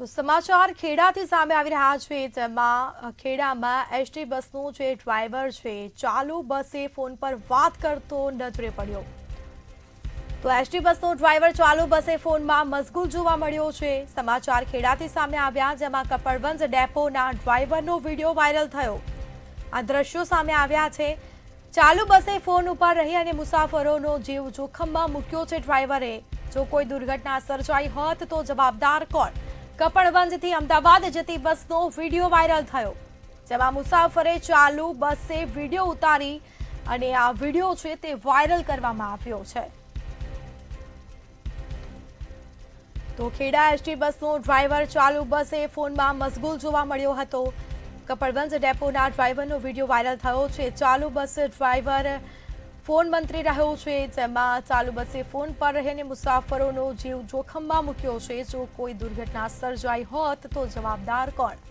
તો સમાચાર ખેડાથી સામે આવી રહ્યા છે, જેમાં ખેડામાં એસટી બસનો જે ડ્રાઈવર છે ચાલુ બસે ફોન પર વાત કરતો નજરે પડ્યો। તો એસટી બસનો ડ્રાઈવર ચાલુ બસે ફોનમાં મશગુલ જોવા મળ્યો છે। સમાચાર ખેડાથી સામે આવ્યા, જેમાં કપડવંજ ડેપોના ડ્રાઈવરનો વિડીયો વાયરલ થયો। આ દ્રશ્યો સામે આવ્યા છે। ચાલુ બસે ફોન ઉપર રહી અને મુસાફરોનો જીવ જોખમમાં મૂક્યો છે ડ્રાઈવરે। જો કોઈ દુર્ઘટના સર્જાઈ હોત તો જવાબદાર કોણ? કપડવંજથી અમદાવાદ જતી બસનો વિડીયો વાયરલ થયો, જેમાં મુસાફરે ચાલુ બસે વિડીયો ઉતારી અને આ વિડીયો છે તે વાયરલ કરવામાં આવ્યો છે। તો ખેડા એસટી બસનો ડ્રાઈવર ચાલુ બસે ફોનમાં મશગુલ જોવા મળ્યો હતો। કપડવંજ ડેપોના ડ્રાઈવરનો વિડીયો વાયરલ થયો છે। ચાલુ બસ ડ્રાઈવર ફોન મંત્રી રહ્યો છે, જેમાં ચાલુ બસે ફોન પર રહીને મુસાફરોનો જીવ જોખમમાં મૂક્યો છે। જો કોઈ દુર્ઘટના સર્જાઈ હોત તો જવાબદાર કોણ?